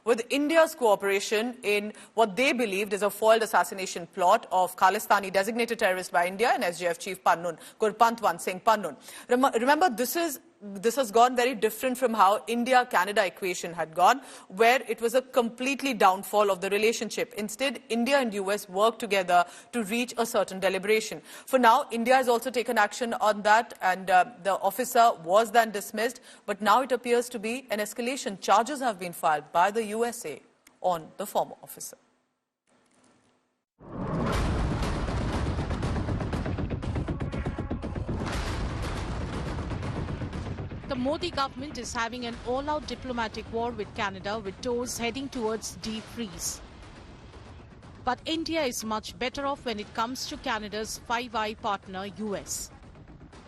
with India's cooperation in what they believed is a foiled assassination plot of Khalistani designated terrorist by India and SGF chief Pannun, Gurpant Singh Pannun. Remember, this has gone very different from how India-Canada equation had gone, where it was a completely downfall of the relationship. Instead, India and US worked together to reach a certain deliberation. For now, India has also taken action on that, and the officer was then dismissed. But now it appears to be an escalation. Charges have been filed by the USA on the former officer. The Modi government is having an all-out diplomatic war with Canada, with toes heading towards defreeze. But India is much better off when it comes to Canada's Five-Eye partner, US.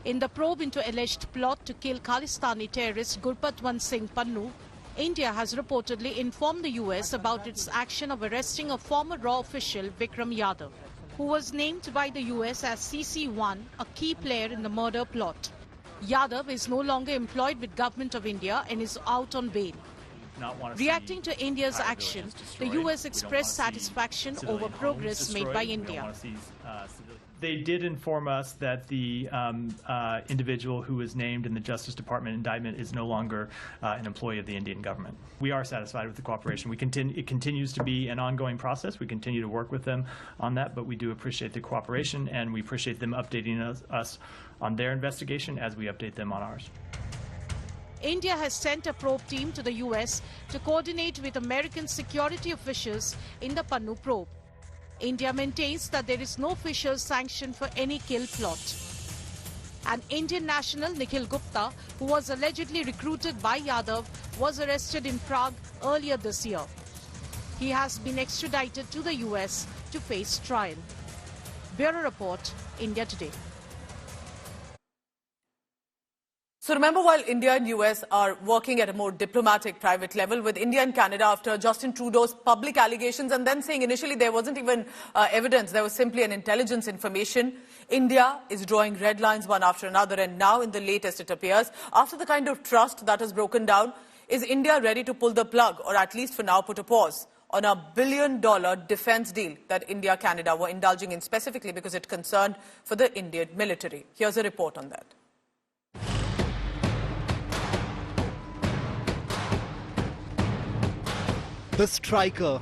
In the probe into alleged plot to kill Khalistani terrorist Gurpant Singh Pannun, India has reportedly informed the US about its action of arresting a former RAW official, Vikram Yadav, who was named by the US as CC1, a key player in the murder plot. Yadav is no longer employed with Government of India and is out on bail. Reacting to India's action, the US expressed satisfaction over progress made by India. They did inform us that the individual who was named in the Justice Department indictment is no longer an employee of the Indian government. We are satisfied with the cooperation. It continues to be an ongoing process. We continue to work with them on that, but we do appreciate the cooperation, and we appreciate them updating us on their investigation as we update them on ours. India has sent a probe team to the US to coordinate with American security officials in the Pannun probe. India maintains that there is no official sanction for any kill plot. An Indian national, Nikhil Gupta, who was allegedly recruited by Yadav, was arrested in Prague earlier this year. He has been extradited to the US to face trial. Bureau Report, India Today. So remember, while India and US are working at a more diplomatic private level with India and Canada after Justin Trudeau's public allegations and then saying initially there wasn't even evidence, there was simply an intelligence information, India is drawing red lines one after another, and now in the latest it appears, after the kind of trust that has broken down, is India ready to pull the plug, or at least for now put a pause on a $1 billion defense deal that India-Canada were indulging in, specifically because it concerned for the Indian military? Here's a report on that. The Striker.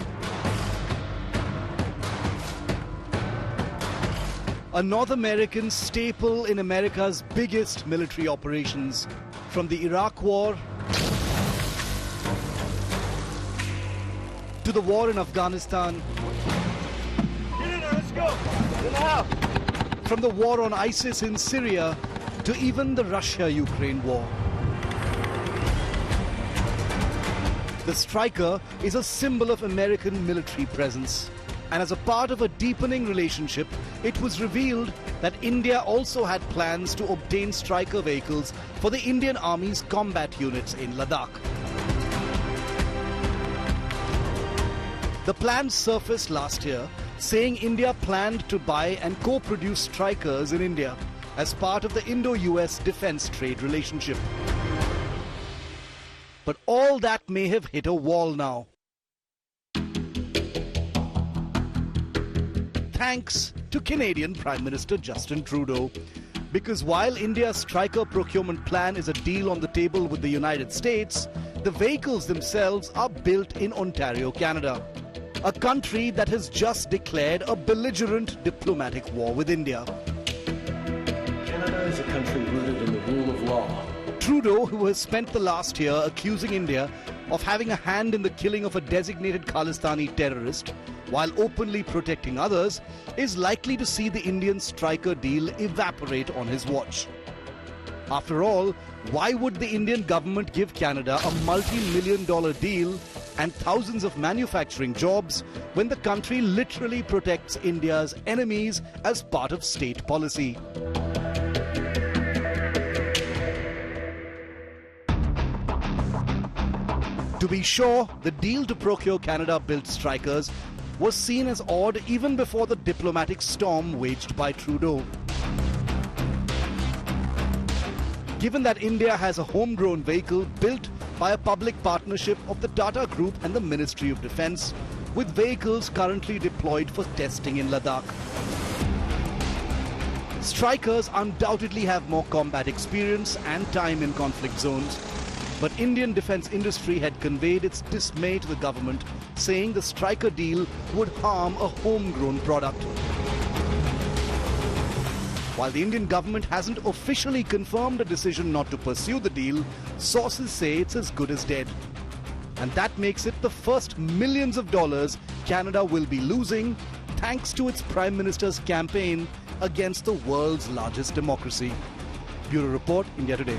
A North American staple in America's biggest military operations, from the Iraq War to the war in Afghanistan, let's go. From the war on ISIS in Syria to even the Russia-Ukraine war. The Striker is a symbol of American military presence. And as a part of a deepening relationship, it was revealed that India also had plans to obtain Striker vehicles for the Indian Army's combat units in Ladakh. The plan surfaced last year, saying India planned to buy and co-produce Strikers in India as part of the Indo-US defense trade relationship. But all that may have hit a wall now. Thanks to Canadian Prime Minister Justin Trudeau. Because while India's Striker procurement plan is a deal on the table with the United States, the vehicles themselves are built in Ontario, Canada. A country that has just declared a belligerent diplomatic war with India. Canada is a country rooted in the rule of law. Trudeau, who has spent the last year accusing India of having a hand in the killing of a designated Khalistani terrorist, while openly protecting others, is likely to see the Indian Striker deal evaporate on his watch. After all, why would the Indian government give Canada a multi-million-dollar deal and thousands of manufacturing jobs when the country literally protects India's enemies as part of state policy? To be sure, the deal to procure Canada-built Strikers was seen as odd even before the diplomatic storm waged by Trudeau. Given that India has a homegrown vehicle built by a public partnership of the Tata Group and the Ministry of Defence, with vehicles currently deployed for testing in Ladakh. Strikers undoubtedly have more combat experience and time in conflict zones, but Indian defence industry had conveyed its dismay to the government, saying the striker deal would harm a homegrown product. While the Indian government hasn't officially confirmed a decision not to pursue the deal, sources say it's as good as dead. And that makes it the first millions of dollars Canada will be losing thanks to its Prime Minister's campaign against the world's largest democracy. Bureau Report, India Today.